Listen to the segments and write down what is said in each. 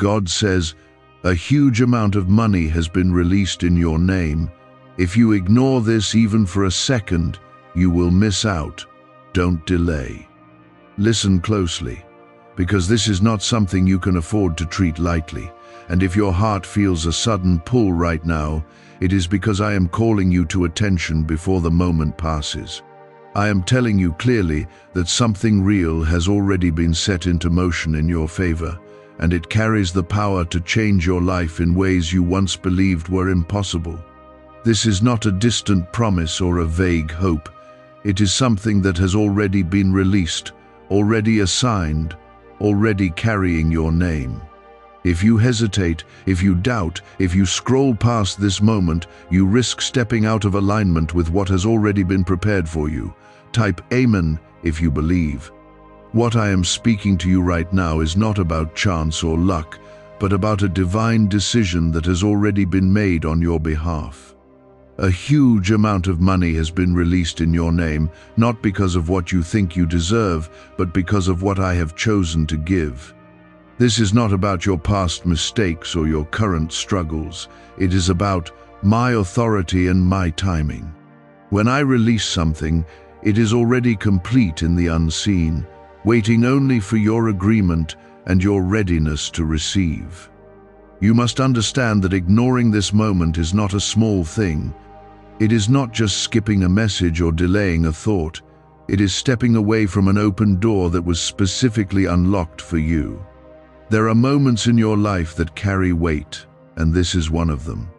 God says, a huge amount of money has been released in your name. If you ignore this even for a second, you will miss out. Don't delay. Listen closely, because this is not something you can afford to treat lightly. And if your heart feels a sudden pull right now, it is because I am calling you to attention before the moment passes. I am telling you clearly that something real has already been set into motion in your favor, and it carries the power to change your life in ways you once believed were impossible. This is not a distant promise or a vague hope. It is something that has already been released, already assigned, already carrying your name. If you hesitate, if you doubt, if you scroll past this moment, you risk stepping out of alignment with what has already been prepared for you. Type Amen if you believe. What I am speaking to you right now is not about chance or luck, but about a divine decision that has already been made on your behalf. A huge amount of money has been released in your name, not because of what you think you deserve, but because of what I have chosen to give. This is not about your past mistakes or your current struggles. It is about my authority and my timing. When I release something, it is already complete in the unseen, waiting only for your agreement and your readiness to receive. You must understand that ignoring this moment is not a small thing. It is not just skipping a message or delaying a thought. It is stepping away from an open door that was specifically unlocked for you. There are moments in your life that carry weight, and this is one of them.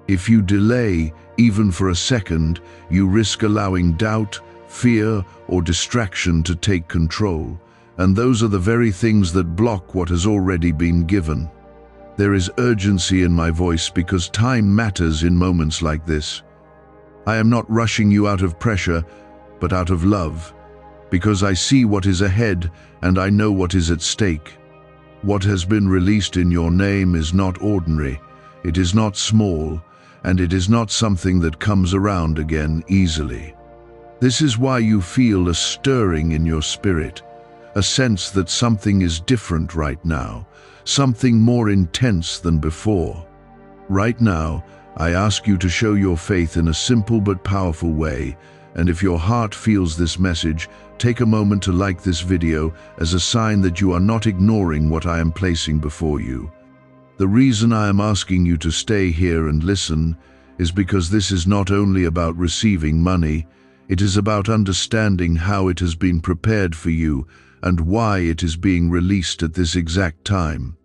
If you delay, even for a second, you risk allowing doubt, fear, or distraction to take control, and those are the very things that block what has already been given. There is urgency in my voice because time matters in moments like this. I am not rushing you out of pressure, but out of love, because I see what is ahead and I know what is at stake. What has been released in your name is not ordinary, it is not small, and it is not something that comes around again easily. This is why you feel a stirring in your spirit, a sense that something is different right now, something more intense than before. Right now, I ask you to show your faith in a simple but powerful way, and if your heart feels this message, take a moment to like this video as a sign that you are not ignoring what I am placing before you. The reason I am asking you to stay here and listen is because this is not only about receiving money, it is about understanding how it has been prepared for you and why it is being released at this exact time.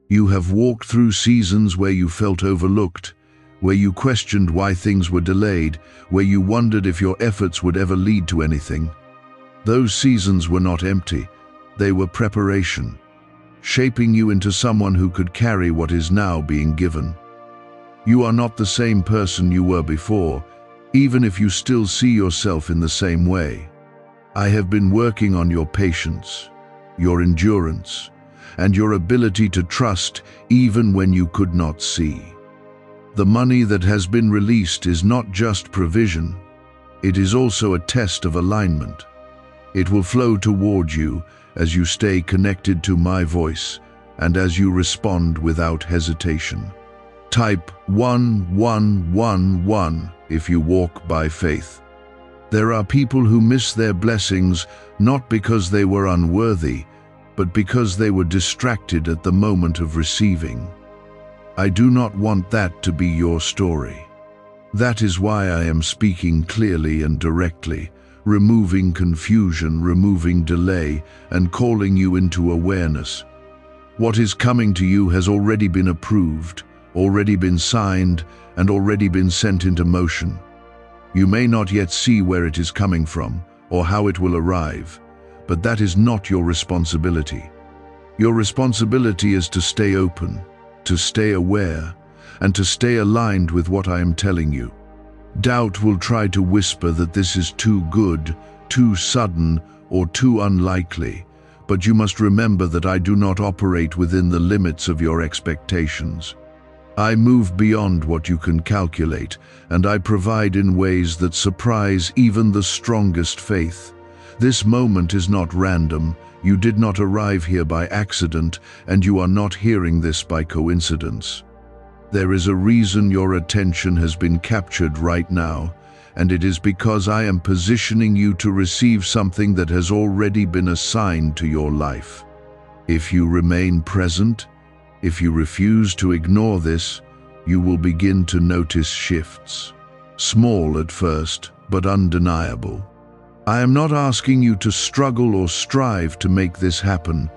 You have walked through seasons where you felt overlooked, where you questioned why things were delayed, where you wondered if your efforts would ever lead to anything. Those seasons were not empty, they were preparation, shaping you into someone who could carry what is now being given. You are not the same person you were before, even if you still see yourself in the same way. I have been working on your patience, your endurance, and your ability to trust even when you could not see. The money that has been released is not just provision, it is also a test of alignment. It will flow toward you as you stay connected to my voice and as you respond without hesitation. Type 1111 if you walk by faith. There are people who miss their blessings not because they were unworthy, but because they were distracted at the moment of receiving. I do not want that to be your story. That is why I am speaking clearly and directly, removing confusion, removing delay, and calling you into awareness. What is coming to you has already been approved, already been signed, and already been sent into motion. You may not yet see where it is coming from or how it will arrive, but that is not your responsibility. Your responsibility is to stay open, to stay aware, and to stay aligned with what I am telling you. Doubt will try to whisper that this is too good, too sudden, or too unlikely, but you must remember that I do not operate within the limits of your expectations. I move beyond what you can calculate, and I provide in ways that surprise even the strongest faith. This moment is not random. You did not arrive here by accident, and you are not hearing this by coincidence. There is a reason your attention has been captured right now, and it is because I am positioning you to receive something that has already been assigned to your life. If you remain present, if you refuse to ignore this, you will begin to notice shifts. Small at first, but undeniable. I am not asking you to struggle or strive to make this happen.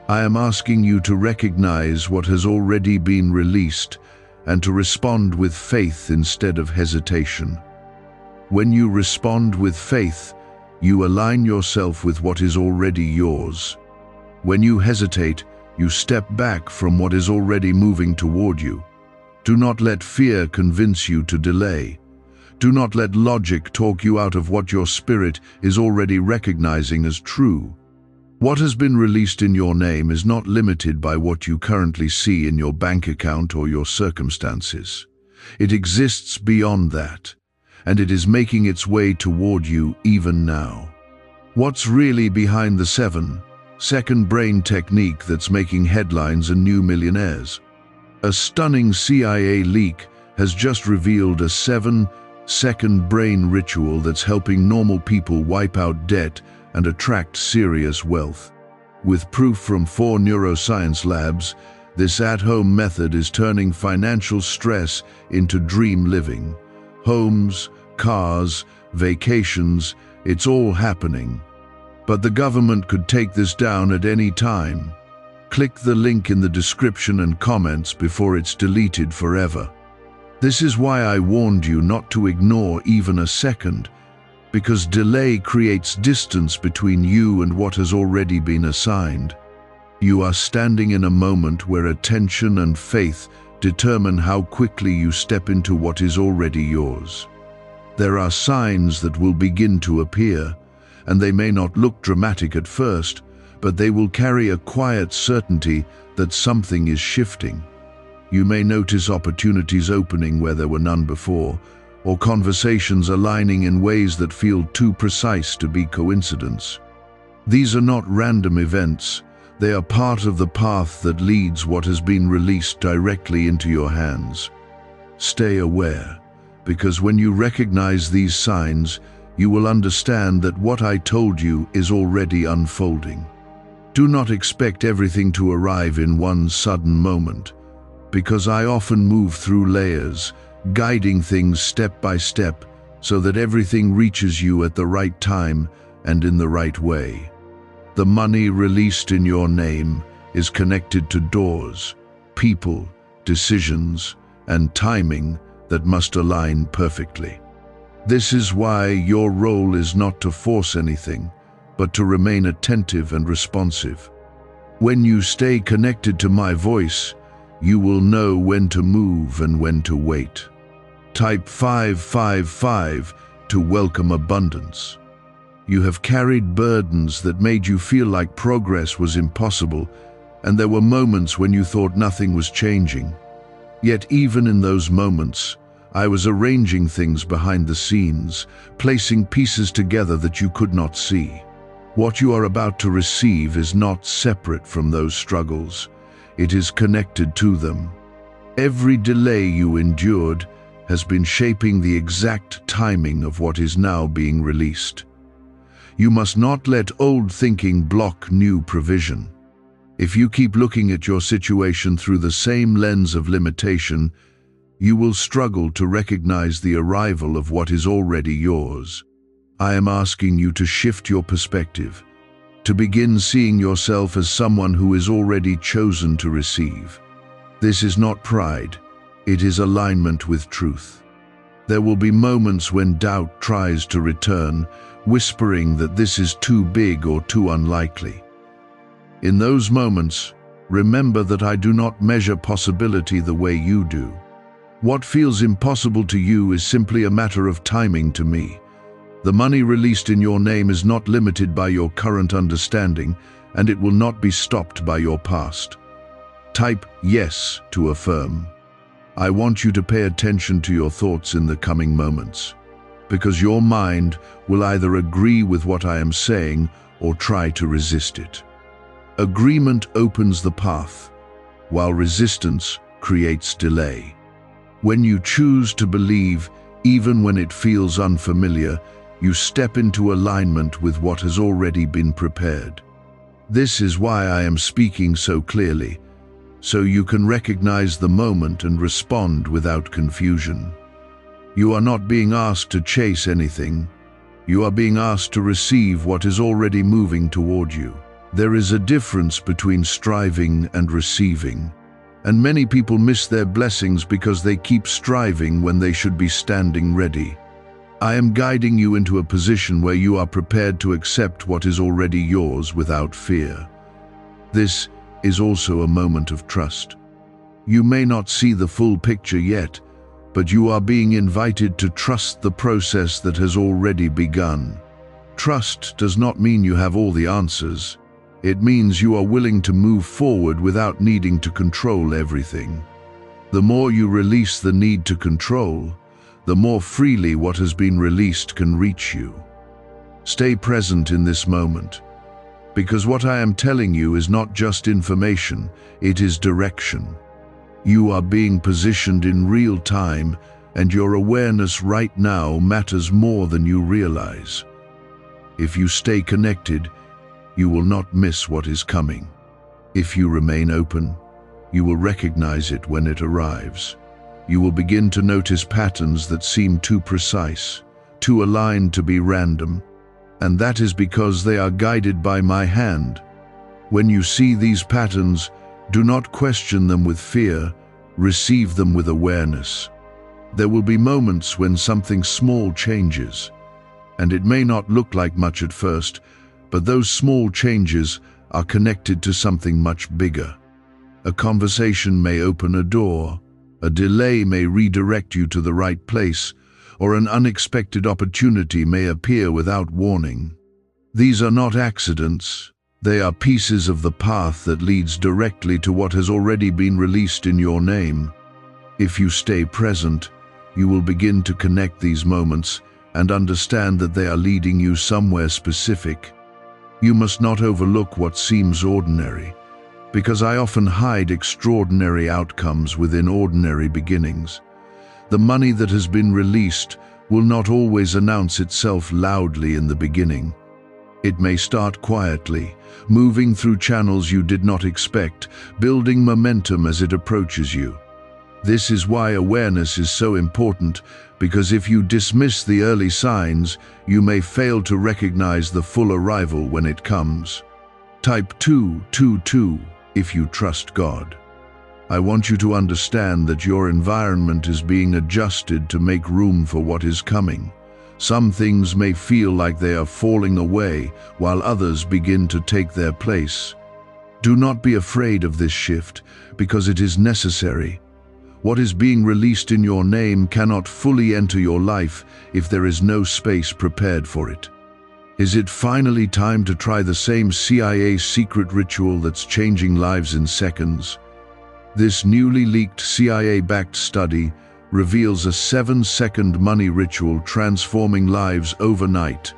I am asking you to recognize what has already been released and to respond with faith instead of hesitation. When you respond with faith, you align yourself with what is already yours. When you hesitate, you step back from what is already moving toward you. Do not let fear convince you to delay. Do not let logic talk you out of what your spirit is already recognizing as true. What has been released in your name is not limited by what you currently see in your bank account or your circumstances. It exists beyond that, and it is making its way toward you even now. What's really behind the 7-second brain technique that's making headlines and new millionaires? A stunning CIA leak has just revealed a 7-second brain ritual that's helping normal people wipe out debt and attract serious wealth. With proof from 4 neuroscience labs, this at-home method is turning financial stress into dream living. Homes, cars, vacations, it's all happening. But the government could take this down at any time. Click the link in the description and comments before it's deleted forever. This is why I warned you not to ignore even a second, because delay creates distance between you and what has already been assigned. You are standing in a moment where attention and faith determine how quickly you step into what is already yours. There are signs that will begin to appear, and they may not look dramatic at first, but they will carry a quiet certainty that something is shifting. You may notice opportunities opening where there were none before, or conversations aligning in ways that feel too precise to be coincidence. These are not random events. They are part of the path that leads what has been released directly into your hands. Stay aware, because when you recognize these signs, you will understand that what I told you is already unfolding. Do not expect everything to arrive in one sudden moment, because I often move through layers, guiding things step by step so that everything reaches you at the right time and in the right way. The money released in your name is connected to doors, people, decisions, and timing that must align perfectly. This is why your role is not to force anything, but to remain attentive and responsive. When you stay connected to my voice, you will know when to move and when to wait. Type 555 to welcome abundance. You have carried burdens that made you feel like progress was impossible, and there were moments when you thought nothing was changing. Yet even in those moments, I was arranging things behind the scenes, placing pieces together that you could not see. What you are about to receive is not separate from those struggles. It is connected to them. Every delay you endured has been shaping the exact timing of what is now being released. You must not let old thinking block new provision. If you keep looking at your situation through the same lens of limitation, you will struggle to recognize the arrival of what is already yours. I am asking you to shift your perspective, to begin seeing yourself as someone who is already chosen to receive. This is not pride, it is alignment with truth. There will be moments when doubt tries to return, whispering that this is too big or too unlikely. In those moments, remember that I do not measure possibility the way you do. What feels impossible to you is simply a matter of timing to me. The money released in your name is not limited by your current understanding, and it will not be stopped by your past. Type yes to affirm. I want you to pay attention to your thoughts in the coming moments. because your mind will either agree with what I am saying or try to resist it. Agreement opens the path, while resistance creates delay. When you choose to believe, even when it feels unfamiliar, you step into alignment with what has already been prepared. This is why I am speaking so clearly, so you can recognize the moment and respond without confusion. You are not being asked to chase anything. You are being asked to receive what is already moving toward you. There is a difference between striving and receiving, and many people miss their blessings because they keep striving when they should be standing ready. I am guiding you into a position where you are prepared to accept what is already yours without fear. This is also a moment of trust. You may not see the full picture yet, but you are being invited to trust the process that has already begun. Trust does not mean you have all the answers. It means you are willing to move forward without needing to control everything. The more you release the need to control, the more freely what has been released can reach you. Stay present in this moment, because what I am telling you is not just information, it is direction. You are being positioned in real time, and your awareness right now matters more than you realize. If you stay connected, you will not miss what is coming. If you remain open, you will recognize it when it arrives. You will begin to notice patterns that seem too precise, too aligned to be random, and that is because they are guided by my hand. When you see these patterns, do not question them with fear, receive them with awareness. There will be moments when something small changes, and it may not look like much at first, but those small changes are connected to something much bigger. A conversation may open a door, a delay may redirect you to the right place, or an unexpected opportunity may appear without warning. These are not accidents. They are pieces of the path that leads directly to what has already been released in your name. If you stay present, you will begin to connect these moments and understand that they are leading you somewhere specific. You must not overlook what seems ordinary, because I often hide extraordinary outcomes within ordinary beginnings. The money that has been released will not always announce itself loudly in the beginning. It may start quietly, moving through channels you did not expect, building momentum as it approaches you. This is why awareness is so important, because if you dismiss the early signs, you may fail to recognize the full arrival when it comes. Type 222 if you trust God. I want you to understand that your environment is being adjusted to make room for what is coming. Some things may feel like they are falling away, while others begin to take their place. Do not be afraid of this shift, because it is necessary. What is being released in your name cannot fully enter your life if there is no space prepared for it. Is it finally time to try the same CIA secret ritual that's changing lives in seconds? This newly leaked CIA-backed study reveals a 7-second money ritual transforming lives overnight.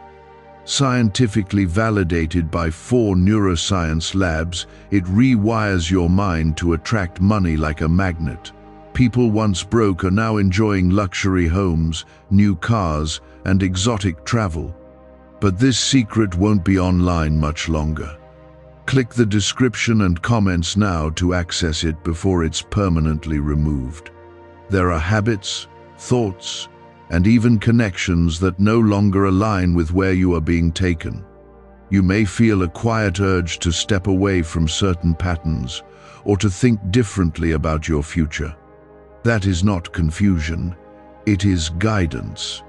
Scientifically validated by 4 neuroscience labs, it rewires your mind to attract money like a magnet. People once broke are now enjoying luxury homes, new cars, and exotic travel. But this secret won't be online much longer. Click the description and comments now to access it before it's permanently removed. There are habits, thoughts, and even connections that no longer align with where you are being taken. You may feel a quiet urge to step away from certain patterns or to think differently about your future. That is not confusion, it is guidance.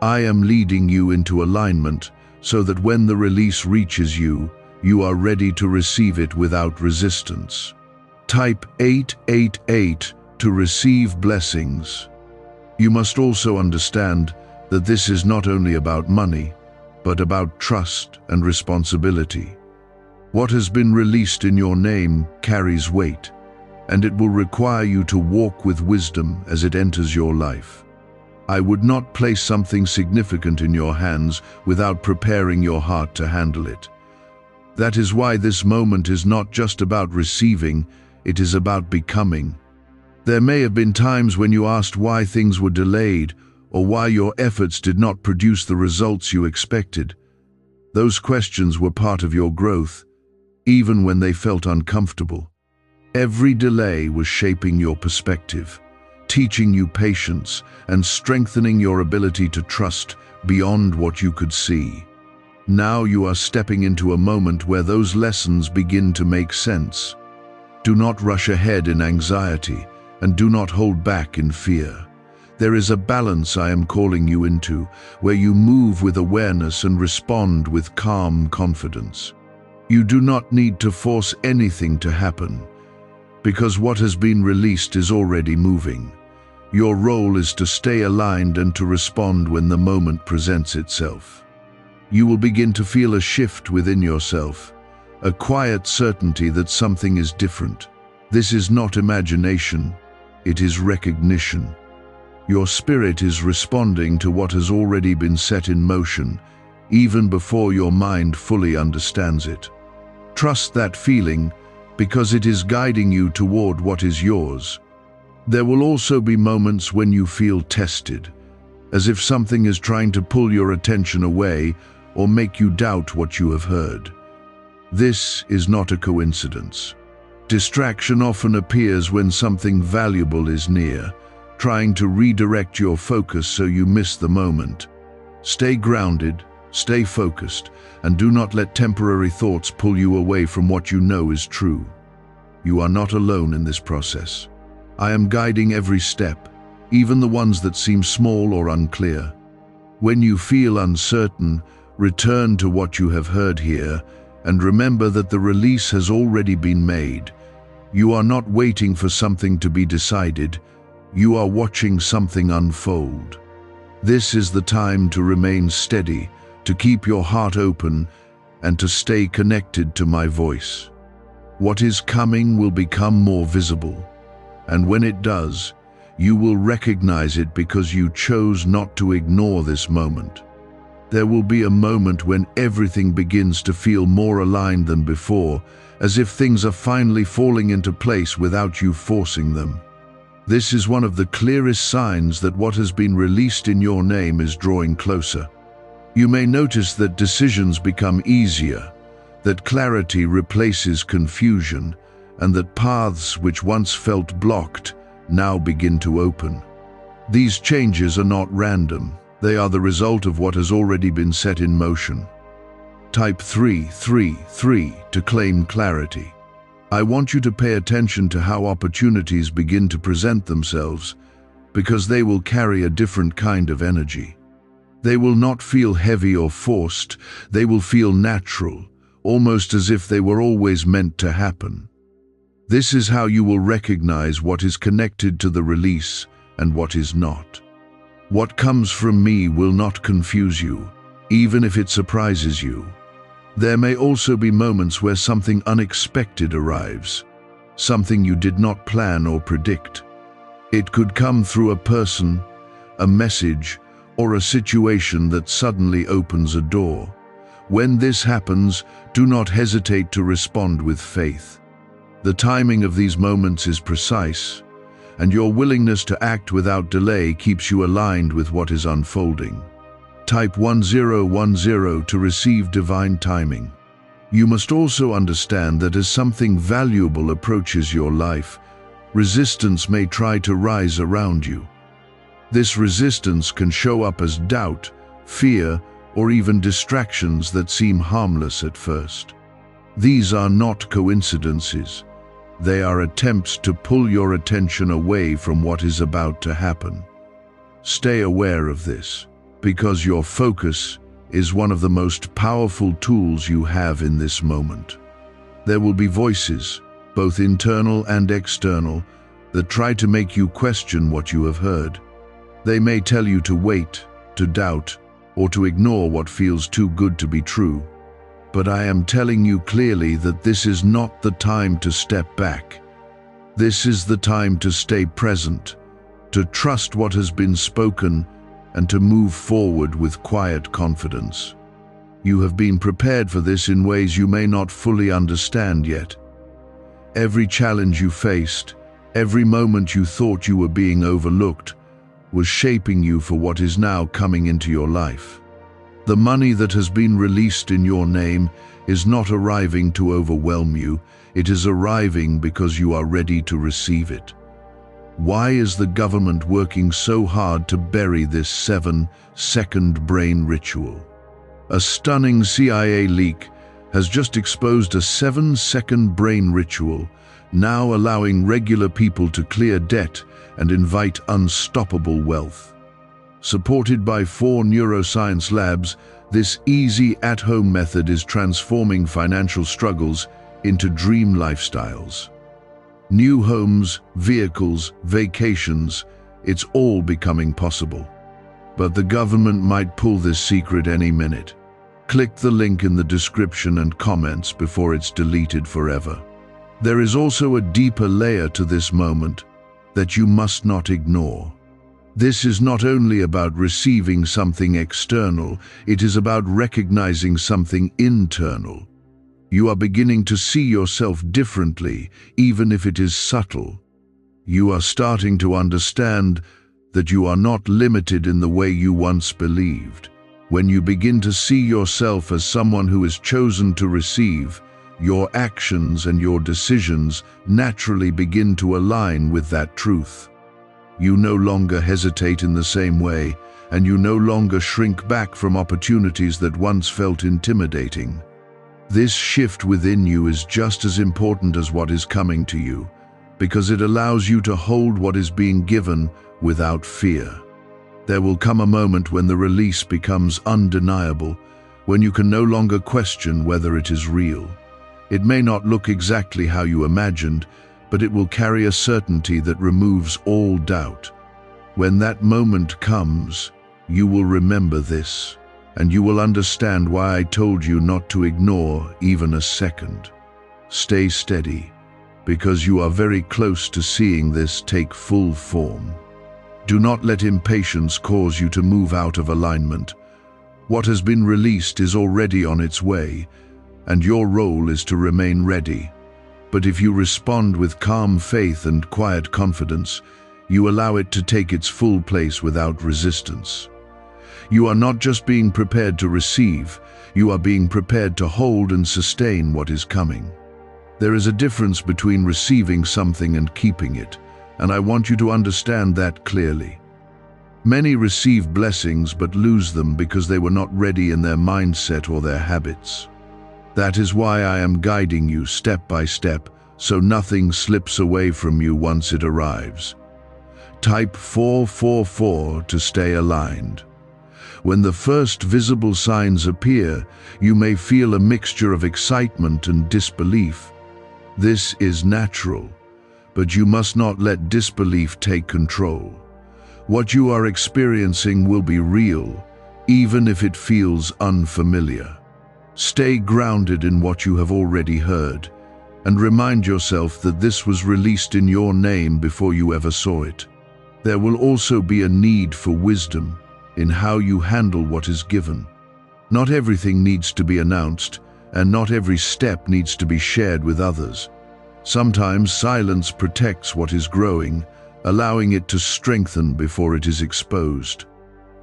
I am leading you into alignment so that when the release reaches you, you are ready to receive it without resistance. Type 888 to receive blessings. You must also understand that this is not only about money, but about trust and responsibility. What has been released in your name carries weight, and it will require you to walk with wisdom as it enters your life. I would not place something significant in your hands without preparing your heart to handle it. That is why this moment is not just about receiving, it is about becoming. There may have been times when you asked why things were delayed or why your efforts did not produce the results you expected. Those questions were part of your growth, even when they felt uncomfortable. Every delay was shaping your perspective, teaching you patience and strengthening your ability to trust beyond what you could see. Now you are stepping into a moment where those lessons begin to make sense. Do not rush ahead in anxiety, and do not hold back in fear. There is a balance I am calling you into, where you move with awareness and respond with calm confidence. You do not need to force anything to happen, because what has been released is already moving. Your role is to stay aligned and to respond when the moment presents itself. You will begin to feel a shift within yourself, a quiet certainty that something is different. This is not imagination, it is recognition. Your spirit is responding to what has already been set in motion, even before your mind fully understands it. Trust that feeling, because it is guiding you toward what is yours. There will also be moments when you feel tested, as if something is trying to pull your attention away or make you doubt what you have heard. This is not a coincidence. Distraction often appears when something valuable is near, trying to redirect your focus so you miss the moment. Stay grounded, stay focused, and do not let temporary thoughts pull you away from what you know is true. You are not alone in this process. I am guiding every step, even the ones that seem small or unclear. When you feel uncertain, return to what you have heard here, and remember that the release has already been made. You are not waiting for something to be decided, you are watching something unfold. This is the time to remain steady, to keep your heart open, and to stay connected to my voice. What is coming will become more visible, and when it does, you will recognize it because you chose not to ignore this moment. There will be a moment when everything begins to feel more aligned than before, as if things are finally falling into place without you forcing them. This is one of the clearest signs that what has been released in your name is drawing closer. You may notice that decisions become easier, that clarity replaces confusion, and that paths which once felt blocked now begin to open. These changes are not random. They are the result of what has already been set in motion. Type 333 to claim clarity. I want you to pay attention to how opportunities begin to present themselves, because they will carry a different kind of energy. They will not feel heavy or forced, they will feel natural, almost as if they were always meant to happen. This is how you will recognize what is connected to the release and what is not. What comes from me will not confuse you, even if it surprises you. There may also be moments where something unexpected arrives, something you did not plan or predict. It could come through a person, a message, or a situation that suddenly opens a door. When this happens, do not hesitate to respond with faith. The timing of these moments is precise, and your willingness to act without delay keeps you aligned with what is unfolding. Type 1010 to receive divine timing. You must also understand that as something valuable approaches your life, resistance may try to rise around you. This resistance can show up as doubt, fear, or even distractions that seem harmless at first. These are not coincidences. They are attempts to pull your attention away from what is about to happen. Stay aware of this, because your focus is one of the most powerful tools you have in this moment. There will be voices, both internal and external, that try to make you question what you have heard. They may tell you to wait, to doubt, or to ignore what feels too good to be true. But I am telling you clearly that this is not the time to step back. This is the time to stay present, to trust what has been spoken, and to move forward with quiet confidence. You have been prepared for this in ways you may not fully understand yet. Every challenge you faced, every moment you thought you were being overlooked, was shaping you for what is now coming into your life. The money that has been released in your name is not arriving to overwhelm you, it is arriving because you are ready to receive it. Why is the government working so hard to bury this 7-second brain ritual? A stunning CIA leak has just exposed a 7-second brain ritual, now allowing regular people to clear debt and invite unstoppable wealth. Supported by 4 neuroscience labs, this easy at-home method is transforming financial struggles into dream lifestyles. New homes, vehicles, vacations, it's all becoming possible. But the government might pull this secret any minute. Click the link in the description and comments before it's deleted forever. There is also a deeper layer to this moment that you must not ignore. This is not only about receiving something external, it is about recognizing something internal. You are beginning to see yourself differently, even if it is subtle. You are starting to understand that you are not limited in the way you once believed. When you begin to see yourself as someone who is chosen to receive, your actions and your decisions naturally begin to align with that truth. You no longer hesitate in the same way, and you no longer shrink back from opportunities that once felt intimidating. This shift within you is just as important as what is coming to you, because it allows you to hold what is being given without fear. There will come a moment when the release becomes undeniable, when you can no longer question whether it is real. It may not look exactly how you imagined, but it will carry a certainty that removes all doubt. When that moment comes, you will remember this, and you will understand why I told you not to ignore even a second. Stay steady, because you are very close to seeing this take full form. Do not let impatience cause you to move out of alignment. What has been released is already on its way, and your role is to remain ready. But if you respond with calm faith and quiet confidence, you allow it to take its full place without resistance. You are not just being prepared to receive, you are being prepared to hold and sustain what is coming. There is a difference between receiving something and keeping it, and I want you to understand that clearly. Many receive blessings but lose them because they were not ready in their mindset or their habits. That is why I am guiding you step by step, so nothing slips away from you once it arrives. Type 444 to stay aligned. When the first visible signs appear, you may feel a mixture of excitement and disbelief. This is natural, but you must not let disbelief take control. What you are experiencing will be real, even if it feels unfamiliar. Stay grounded in what you have already heard, and remind yourself that this was released in your name before you ever saw it. There will also be a need for wisdom in how you handle what is given. Not everything needs to be announced, and not every step needs to be shared with others. Sometimes silence protects what is growing, allowing it to strengthen before it is exposed.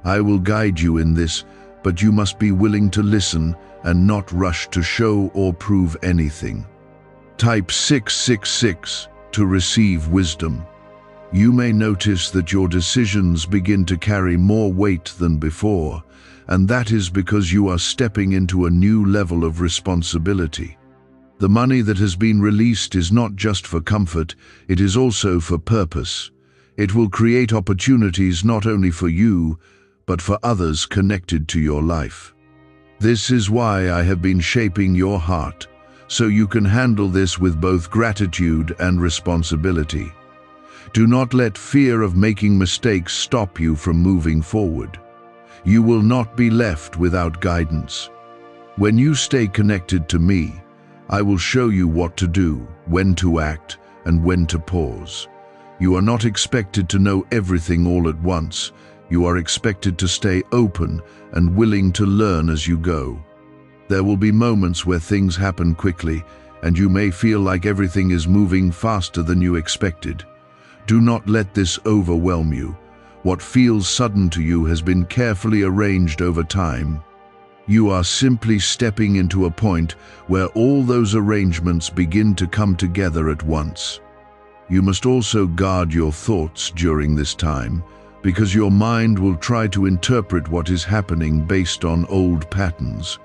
I will guide you in this, but you must be willing to listen and not rush to show or prove anything. Type 666 to receive wisdom. You may notice that your decisions begin to carry more weight than before, and that is because you are stepping into a new level of responsibility. The money that has been released is not just for comfort, it is also for purpose. It will create opportunities not only for you, but for others connected to your life. This is why I have been shaping your heart, so you can handle this with both gratitude and responsibility. Do not let fear of making mistakes stop you from moving forward. You will not be left without guidance. When you stay connected to me, I will show you what to do, when to act, and when to pause. You are not expected to know everything all at once. You are expected to stay open and willing to learn as you go. There will be moments where things happen quickly, and you may feel like everything is moving faster than you expected. Do not let this overwhelm you. What feels sudden to you has been carefully arranged over time. You are simply stepping into a point where all those arrangements begin to come together at once. You must also guard your thoughts during this time, because your mind will try to interpret what is happening based on old patterns.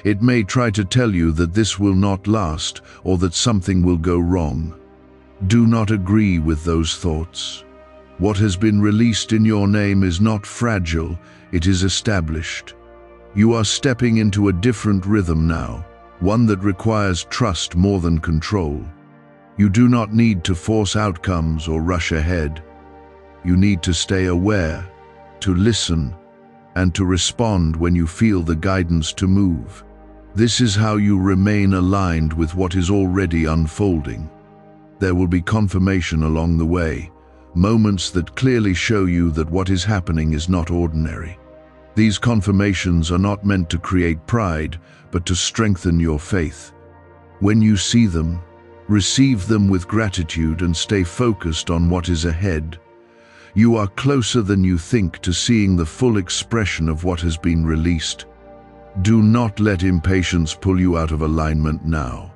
It may try to tell you that this will not last or that something will go wrong. Do not agree with those thoughts. What has been released in your name is not fragile, it is established. You are stepping into a different rhythm now, one that requires trust more than control. You do not need to force outcomes or rush ahead. You need to stay aware, to listen, and to respond when you feel the guidance to move. This is how you remain aligned with what is already unfolding. There will be confirmation along the way, moments that clearly show you that what is happening is not ordinary. These confirmations are not meant to create pride, but to strengthen your faith. When you see them, receive them with gratitude and stay focused on what is ahead. You are closer than you think to seeing the full expression of what has been released. Do not let impatience pull you out of alignment now.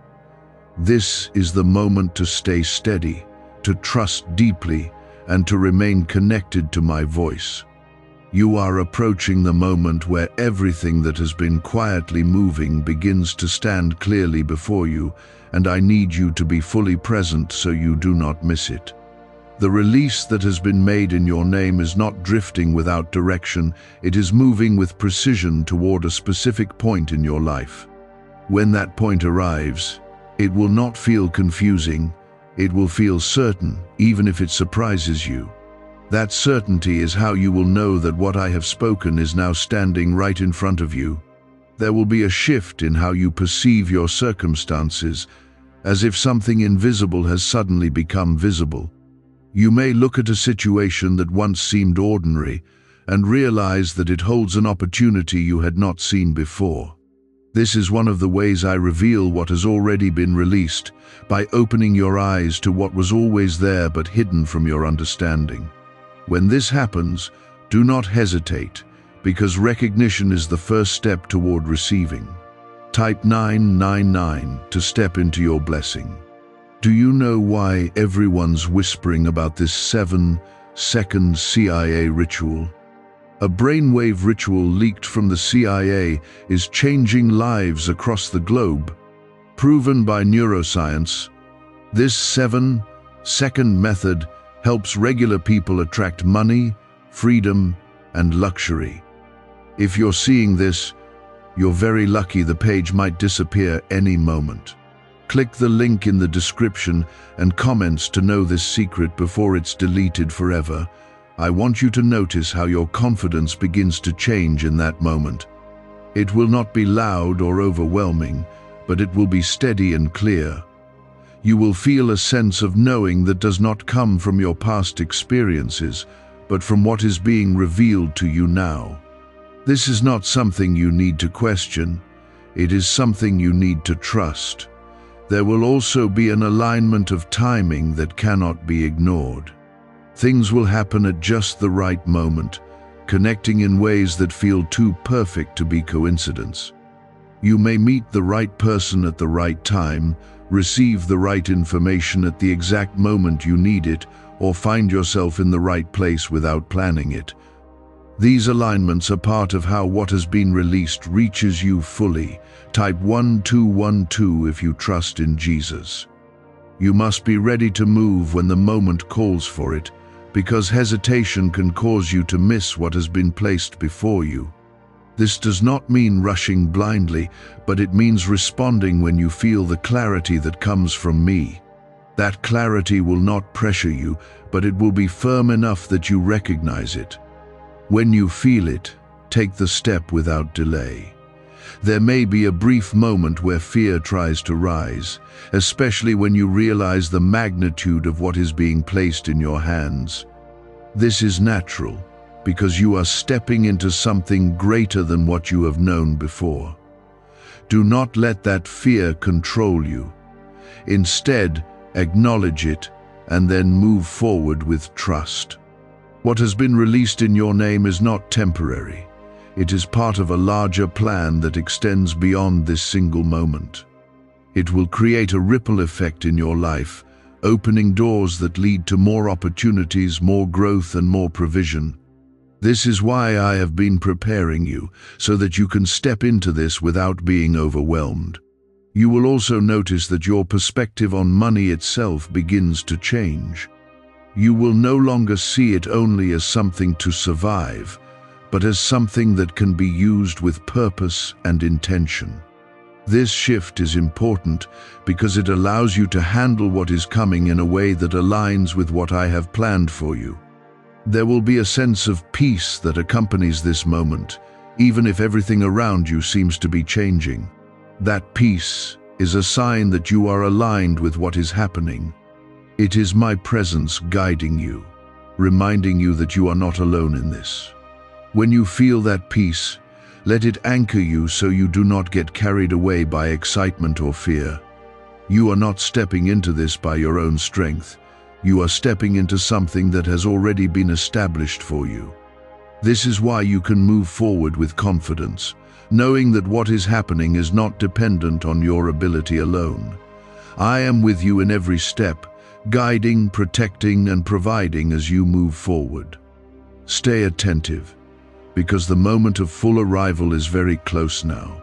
This is the moment to stay steady, to trust deeply, and to remain connected to my voice. You are approaching the moment where everything that has been quietly moving begins to stand clearly before you, and I need you to be fully present so you do not miss it. The release that has been made in your name is not drifting without direction, it is moving with precision toward a specific point in your life. When that point arrives, it will not feel confusing, it will feel certain, even if it surprises you. That certainty is how you will know that what I have spoken is now standing right in front of you. There will be a shift in how you perceive your circumstances, as if something invisible has suddenly become visible. You may look at a situation that once seemed ordinary and realize that it holds an opportunity you had not seen before. This is one of the ways I reveal what has already been released, by opening your eyes to what was always there but hidden from your understanding. When this happens, do not hesitate, because recognition is the first step toward receiving. Type 999 to step into your blessing. Do you know why everyone's whispering about this 7-second CIA ritual? A brainwave ritual leaked from the CIA is changing lives across the globe. Proven by neuroscience, this 7-second method helps regular people attract money, freedom, and luxury. If you're seeing this, you're very lucky. The page might disappear any moment. Click the link in the description and comments to know this secret before it's deleted forever. I want you to notice how your confidence begins to change in that moment. It will not be loud or overwhelming, but it will be steady and clear. You will feel a sense of knowing that does not come from your past experiences, but from what is being revealed to you now. This is not something you need to question. It is something you need to trust. There will also be an alignment of timing that cannot be ignored. Things will happen at just the right moment, connecting in ways that feel too perfect to be coincidence. You may meet the right person at the right time, receive the right information at the exact moment you need it, or find yourself in the right place without planning it. These alignments are part of how what has been released reaches you fully. Type 1212 if you trust in Jesus. You must be ready to move when the moment calls for it, because hesitation can cause you to miss what has been placed before you. This does not mean rushing blindly, but it means responding when you feel the clarity that comes from me. That clarity will not pressure you, but it will be firm enough that you recognize it. When you feel it, take the step without delay. There may be a brief moment where fear tries to rise, especially when you realize the magnitude of what is being placed in your hands. This is natural, because you are stepping into something greater than what you have known before. Do not let that fear control you. Instead, acknowledge it and then move forward with trust. What has been released in your name is not temporary. It is part of a larger plan that extends beyond this single moment. It will create a ripple effect in your life, opening doors that lead to more opportunities, more growth, and more provision. This is why I have been preparing you, so that you can step into this without being overwhelmed. You will also notice that your perspective on money itself begins to change. You will no longer see it only as something to survive, but as something that can be used with purpose and intention. This shift is important because it allows you to handle what is coming in a way that aligns with what I have planned for you. There will be a sense of peace that accompanies this moment, even if everything around you seems to be changing. That peace is a sign that you are aligned with what is happening. It is my presence guiding you, reminding you that you are not alone in this. When you feel that peace, let it anchor you so you do not get carried away by excitement or fear. You are not stepping into this by your own strength. You are stepping into something that has already been established for you. This is why you can move forward with confidence, knowing that what is happening is not dependent on your ability alone. I am with you in every step, guiding, protecting, and providing as you move forward. Stay attentive, because the moment of full arrival is very close now.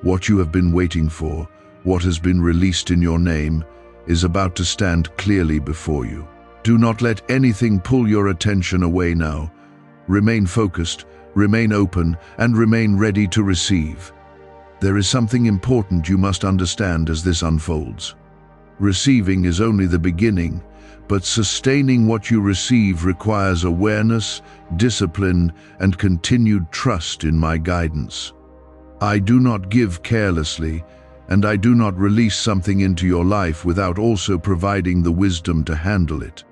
What you have been waiting for, what has been released in your name, is about to stand clearly before you. Do not let anything pull your attention away now. Remain focused, remain open, and remain ready to receive. There is something important you must understand as this unfolds. Receiving is only the beginning, but sustaining what you receive requires awareness, discipline, and continued trust in my guidance. I do not give carelessly, and I do not release something into your life without also providing the wisdom to handle it.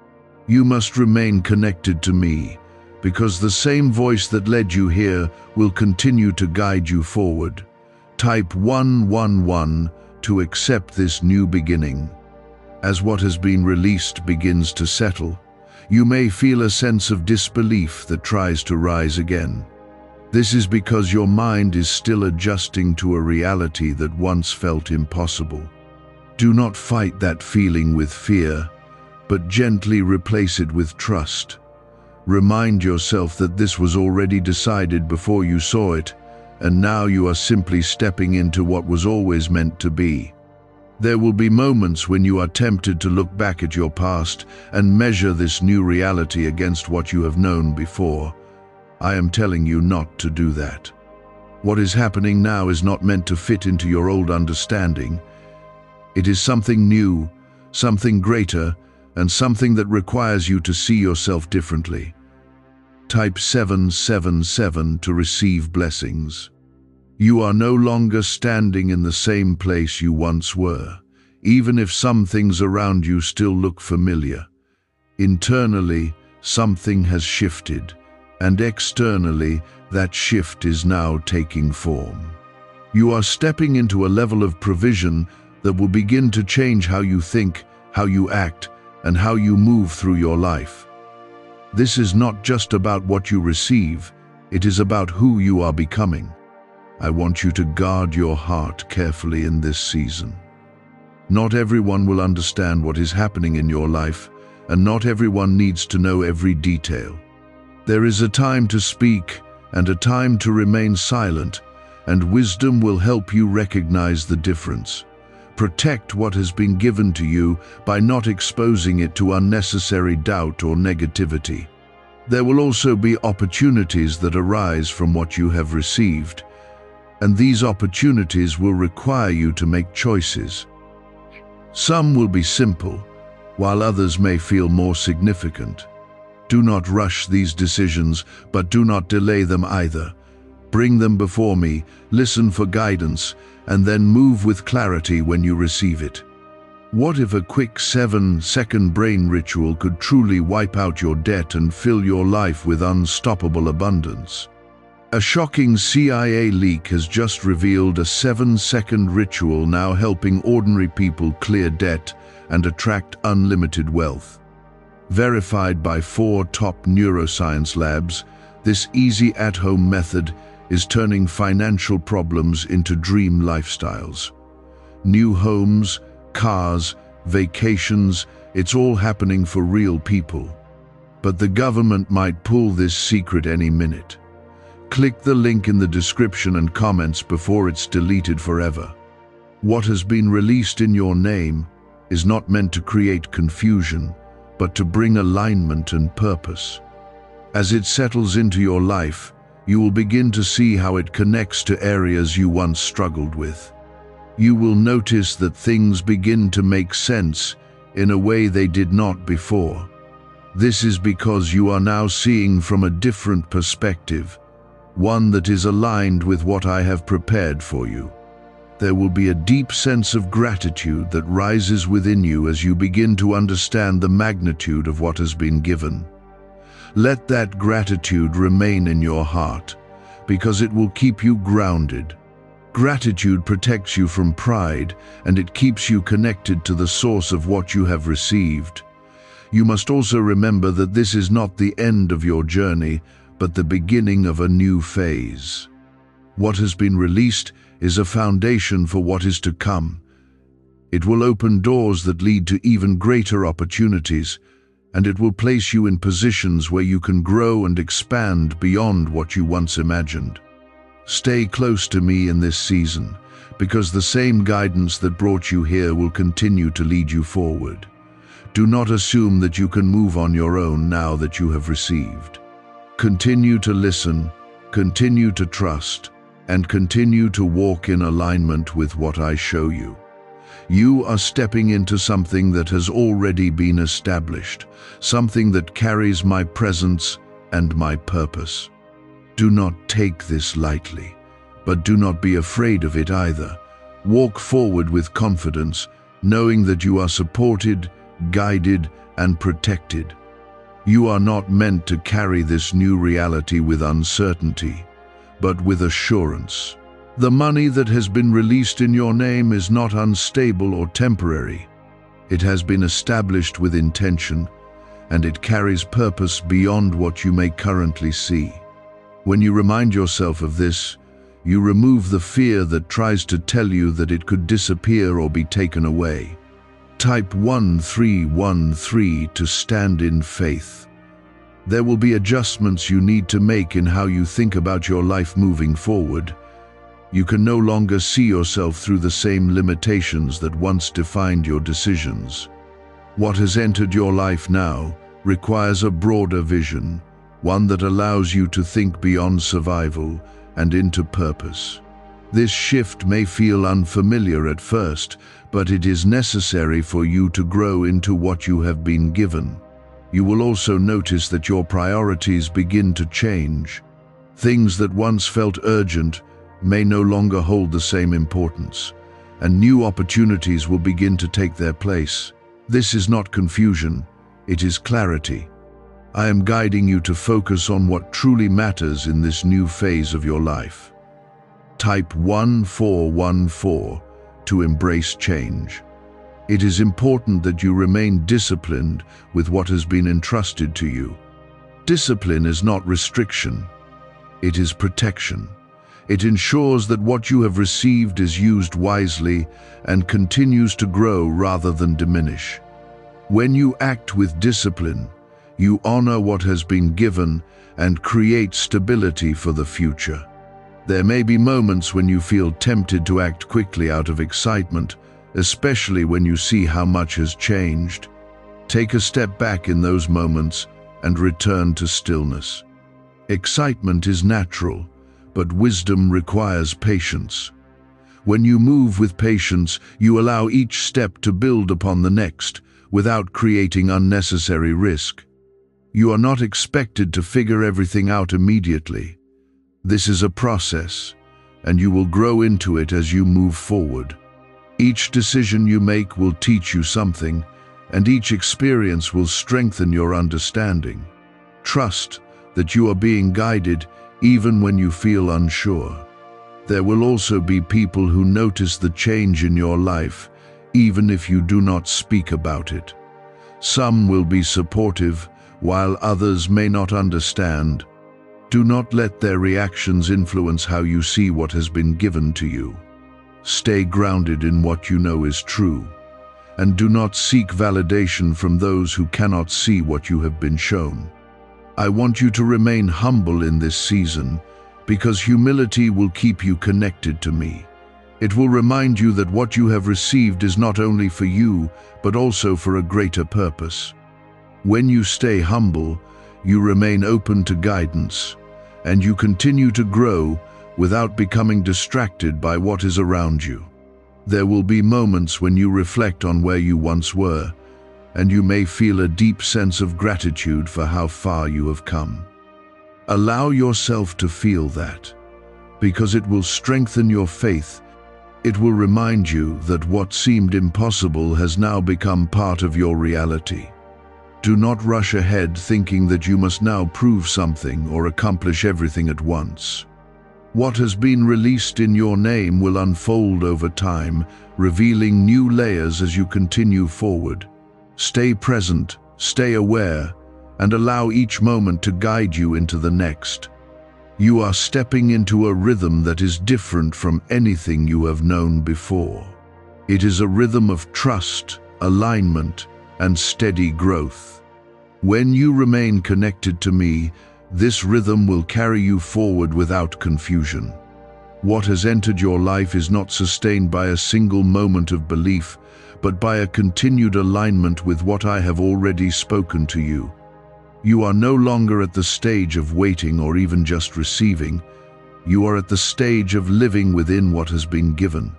You must remain connected to me, because the same voice that led you here will continue to guide you forward. Type 111 to accept this new beginning. As what has been released begins to settle, you may feel a sense of disbelief that tries to rise again. This is because your mind is still adjusting to a reality that once felt impossible. Do not fight that feeling with fear, but gently replace it with trust. Remind yourself that this was already decided before you saw it, and now you are simply stepping into what was always meant to be. There will be moments when you are tempted to look back at your past and measure this new reality against what you have known before. I am telling you not to do that. What is happening now is not meant to fit into your old understanding. It is something new, something greater, and something that requires you to see yourself differently. Type 777 to receive blessings. You are no longer standing in the same place you once were, even if some things around you still look familiar. Internally, something has shifted, and externally, that shift is now taking form. You are stepping into a level of provision that will begin to change how you think, how you act, and how you move through your life. This is not just about what you receive, it is about who you are becoming. I want you to guard your heart carefully in this season. Not everyone will understand what is happening in your life, and not everyone needs to know every detail. There is a time to speak and a time to remain silent, and wisdom will help you recognize the difference. Protect what has been given to you by not exposing it to unnecessary doubt or negativity. There will also be opportunities that arise from what you have received, and these opportunities will require you to make choices. Some will be simple, while others may feel more significant. Do not rush these decisions, but do not delay them either. Bring them before me, listen for guidance, and then move with clarity when you receive it. What if a quick 7-second brain ritual could truly wipe out your debt and fill your life with unstoppable abundance? A shocking CIA leak has just revealed a 7-second ritual now helping ordinary people clear debt and attract unlimited wealth. Verified by 4 top neuroscience labs, this easy at-home method is turning financial problems into dream lifestyles. New homes, cars, vacations, it's all happening for real people. But the government might pull this secret any minute. Click the link in the description and comments before it's deleted forever. What has been released in your name is not meant to create confusion, but to bring alignment and purpose. As it settles into your life, you will begin to see how it connects to areas you once struggled with. You will notice that things begin to make sense in a way they did not before. This is because you are now seeing from a different perspective, one that is aligned with what I have prepared for you. There will be a deep sense of gratitude that rises within you as you begin to understand the magnitude of what has been given. Let that gratitude remain in your heart, because it will keep you grounded. Gratitude protects you from pride, and it keeps you connected to the source of what you have received. You must also remember that this is not the end of your journey, but the beginning of a new phase. What has been released is a foundation for what is to come. It will open doors that lead to even greater opportunities, and it will place you in positions where you can grow and expand beyond what you once imagined. Stay close to me in this season, because the same guidance that brought you here will continue to lead you forward. Do not assume that you can move on your own now that you have received. Continue to listen, continue to trust, and continue to walk in alignment with what I show you. You are stepping into something that has already been established, something that carries my presence and my purpose. Do not take this lightly, but do not be afraid of it either. Walk forward with confidence, knowing that you are supported, guided, and protected. You are not meant to carry this new reality with uncertainty, but with assurance. The money that has been released in your name is not unstable or temporary. It has been established with intention, and it carries purpose beyond what you may currently see. When you remind yourself of this, you remove the fear that tries to tell you that it could disappear or be taken away. Type 1313 to stand in faith. There will be adjustments you need to make in how you think about your life moving forward. You can no longer see yourself through the same limitations that once defined your decisions. What has entered your life now requires a broader vision, one that allows you to think beyond survival and into purpose. This shift may feel unfamiliar at first, but it is necessary for you to grow into what you have been given. You will also notice that your priorities begin to change. Things that once felt urgent may no longer hold the same importance, and new opportunities will begin to take their place. This is not confusion, it is clarity. I am guiding you to focus on what truly matters in this new phase of your life. Type 1414 to embrace change. It is important that you remain disciplined with what has been entrusted to you. Discipline is not restriction, it is protection. It ensures that what you have received is used wisely and continues to grow rather than diminish. When you act with discipline, you honor what has been given and create stability for the future. There may be moments when you feel tempted to act quickly out of excitement, especially when you see how much has changed. Take a step back in those moments and return to stillness. Excitement is natural, but wisdom requires patience. When you move with patience, you allow each step to build upon the next, without creating unnecessary risk. You are not expected to figure everything out immediately. This is a process, and you will grow into it as you move forward. Each decision you make will teach you something, and each experience will strengthen your understanding. Trust that you are being guided even when you feel unsure. There will also be people who notice the change in your life, even if you do not speak about it. Some will be supportive, while others may not understand. Do not let their reactions influence how you see what has been given to you. Stay grounded in what you know is true, and do not seek validation from those who cannot see what you have been shown. I want you to remain humble in this season, because humility will keep you connected to me. It will remind you that what you have received is not only for you, but also for a greater purpose. When you stay humble, you remain open to guidance, and you continue to grow without becoming distracted by what is around you. There will be moments when you reflect on where you once were, and you may feel a deep sense of gratitude for how far you have come. Allow yourself to feel that, because it will strengthen your faith. It will remind you that what seemed impossible has now become part of your reality. Do not rush ahead thinking that you must now prove something or accomplish everything at once. What has been released in your name will unfold over time, revealing new layers as you continue forward. Stay present, stay aware, and allow each moment to guide you into the next. You are stepping into a rhythm that is different from anything you have known before. It is a rhythm of trust, alignment, and steady growth. When you remain connected to me, this rhythm will carry you forward without confusion. What has entered your life is not sustained by a single moment of belief, but by a continued alignment with what I have already spoken to you. You are no longer at the stage of waiting or even just receiving. You are at the stage of living within what has been given.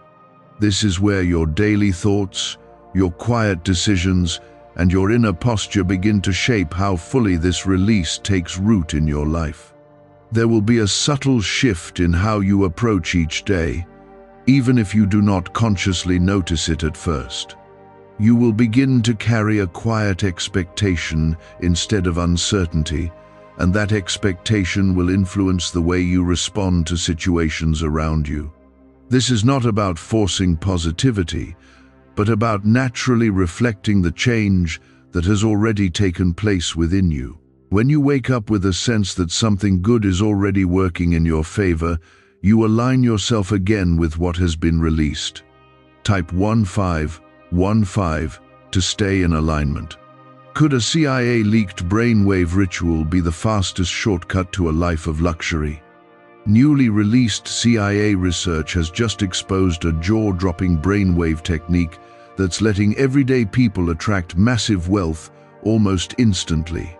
This is where your daily thoughts, your quiet decisions, and your inner posture begin to shape how fully this release takes root in your life. There will be a subtle shift in how you approach each day, even if you do not consciously notice it at first. You will begin to carry a quiet expectation instead of uncertainty, and that expectation will influence the way you respond to situations around you. This is not about forcing positivity, but about naturally reflecting the change that has already taken place within you. When you wake up with a sense that something good is already working in your favor, you align yourself again with what has been released. Type 1515 to stay in alignment. Could a CIA-leaked brainwave ritual be the fastest shortcut to a life of luxury? Newly released CIA research has just exposed a jaw-dropping brainwave technique that's letting everyday people attract massive wealth almost instantly.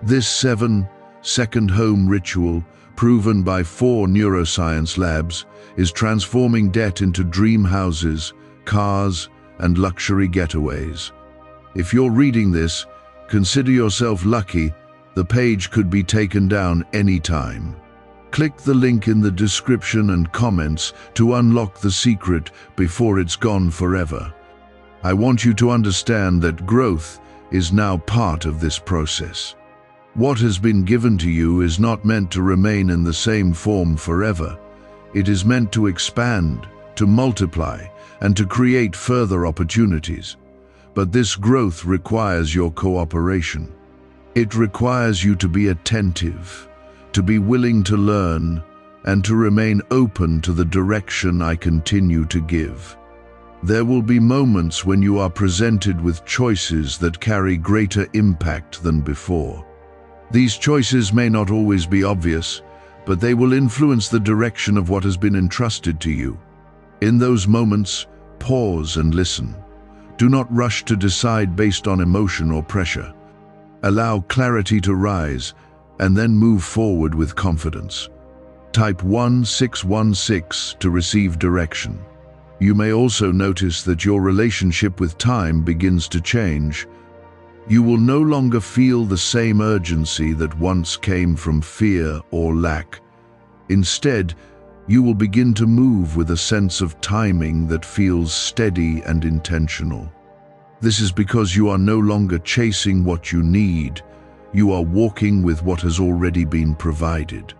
This 7-second home ritual, proven by 4 neuroscience labs, is transforming debt into dream houses, cars, and luxury getaways. If you're reading this, consider yourself lucky. The page could be taken down anytime. Click the link in the description and comments to unlock the secret before it's gone forever. I want you to understand that growth is now part of this process. What has been given to you is not meant to remain in the same form forever. It is meant to expand, to multiply, and to create further opportunities. But this growth requires your cooperation. It requires you to be attentive, to be willing to learn, and to remain open to the direction I continue to give. There will be moments when you are presented with choices that carry greater impact than before. These choices may not always be obvious, but they will influence the direction of what has been entrusted to you. In those moments, pause and listen. Do not rush to decide based on emotion or pressure. Allow clarity to rise, and then move forward with confidence. Type 1616 to receive direction. You may also notice that your relationship with time begins to change. You will no longer feel the same urgency that once came from fear or lack. Instead, you will begin to move with a sense of timing that feels steady and intentional. This is because you are no longer chasing what you need, you are walking with what has already been provided.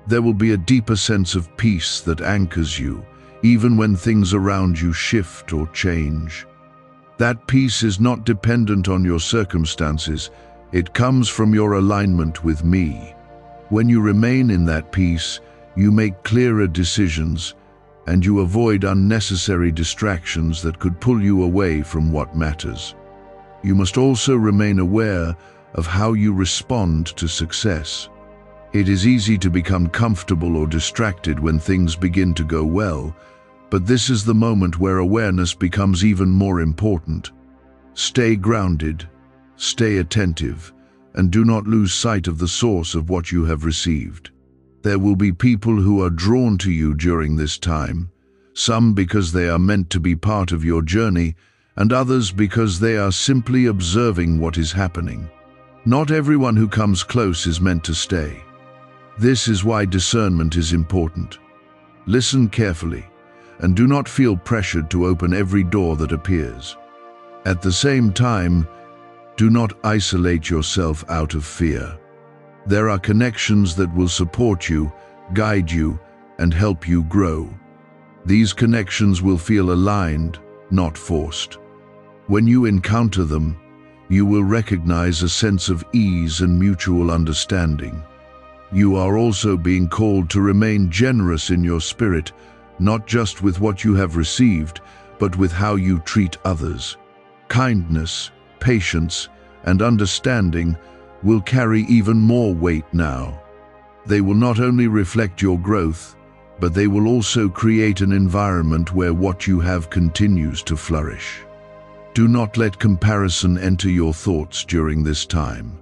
There will be a deeper sense of peace that anchors you, even when things around you shift or change. That peace is not dependent on your circumstances, it comes from your alignment with me. When you remain in that peace, you make clearer decisions, and you avoid unnecessary distractions that could pull you away from what matters. You must also remain aware of how you respond to success. It is easy to become comfortable or distracted when things begin to go well, but this is the moment where awareness becomes even more important. Stay grounded, stay attentive, and do not lose sight of the source of what you have received. There will be people who are drawn to you during this time, some because they are meant to be part of your journey, and others because they are simply observing what is happening. Not everyone who comes close is meant to stay. This is why discernment is important. Listen carefully, and do not feel pressured to open every door that appears. At the same time, do not isolate yourself out of fear. There are connections that will support you, guide you, and help you grow. These connections will feel aligned, not forced. When you encounter them, you will recognize a sense of ease and mutual understanding. You are also being called to remain generous in your spirit, not just with what you have received, but with how you treat others. Kindness, patience, and understanding will carry even more weight now. They will not only reflect your growth, but they will also create an environment where what you have continues to flourish. Do not let comparison enter your thoughts during this time.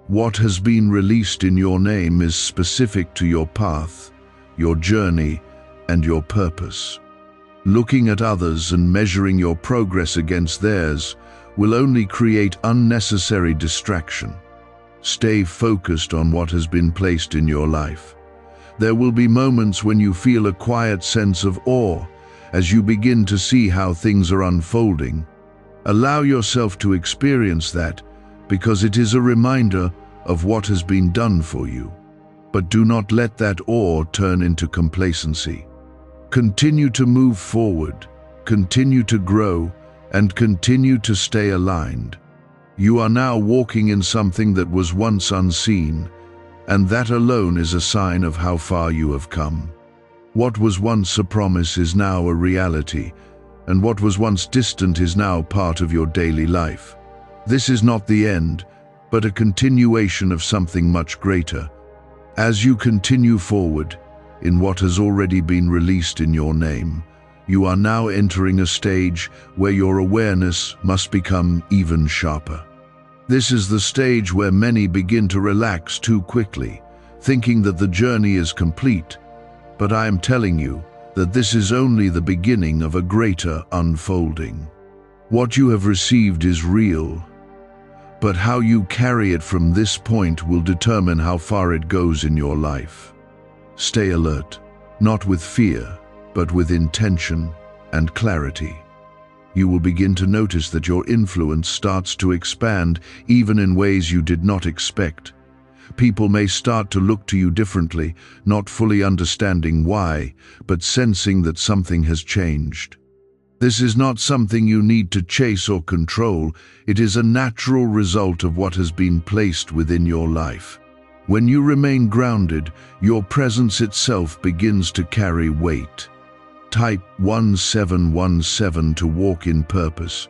What has been released in your name is specific to your path, your journey, and your purpose. Looking at others and measuring your progress against theirs will only create unnecessary distraction. Stay focused on what has been placed in your life. There will be moments when you feel a quiet sense of awe as you begin to see how things are unfolding. Allow yourself to experience that, because it is a reminder of what has been done for you. But do not let that awe turn into complacency. Continue to move forward, continue to grow, and continue to stay aligned. You are now walking in something that was once unseen, and that alone is a sign of how far you have come. What was once a promise is now a reality, and what was once distant is now part of your daily life. This is not the end, but a continuation of something much greater. As you continue forward, in what has already been released in your name, you are now entering a stage where your awareness must become even sharper. This is the stage where many begin to relax too quickly, thinking that the journey is complete. But I am telling you that this is only the beginning of a greater unfolding. What you have received is real, but how you carry it from this point will determine how far it goes in your life. Stay alert, not with fear, but with intention and clarity. You will begin to notice that your influence starts to expand even in ways you did not expect. People may start to look to you differently, not fully understanding why, but sensing that something has changed. This is not something you need to chase or control. It is a natural result of what has been placed within your life. When you remain grounded, your presence itself begins to carry weight. Type 1717 to walk in purpose.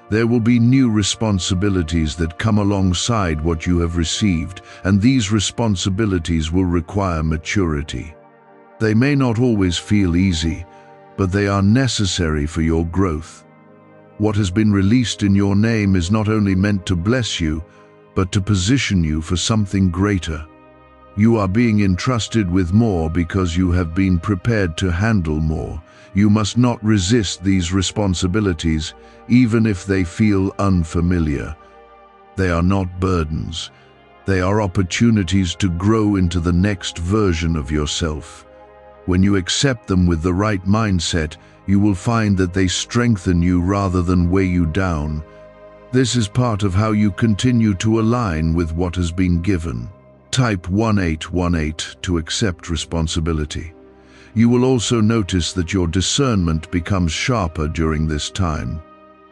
There will be new responsibilities that come alongside what you have received, and these responsibilities will require maturity. They may not always feel easy, but they are necessary for your growth. What has been released in your name is not only meant to bless you, but to position you for something greater. You are being entrusted with more because you have been prepared to handle more. You must not resist these responsibilities, even if they feel unfamiliar. They are not burdens. They are opportunities to grow into the next version of yourself. When you accept them with the right mindset, you will find that they strengthen you rather than weigh you down. This is part of how you continue to align with what has been given. Type 1818 to accept responsibility. You will also notice that your discernment becomes sharper during this time.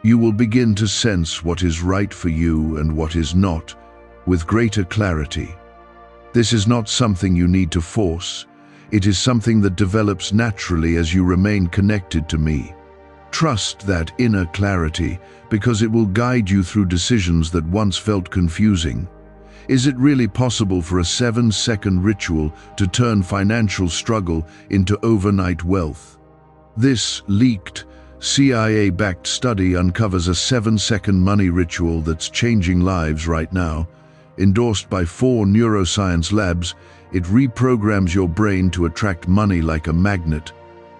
You will begin to sense what is right for you and what is not, with greater clarity. This is not something you need to force. It is something that develops naturally as you remain connected to me. Trust that inner clarity, because it will guide you through decisions that once felt confusing. Is it really possible for a 7-second ritual to turn financial struggle into overnight wealth? This leaked, CIA-backed study uncovers a 7-second money ritual that's changing lives right now. Endorsed by 4 neuroscience labs, it reprograms your brain to attract money like a magnet.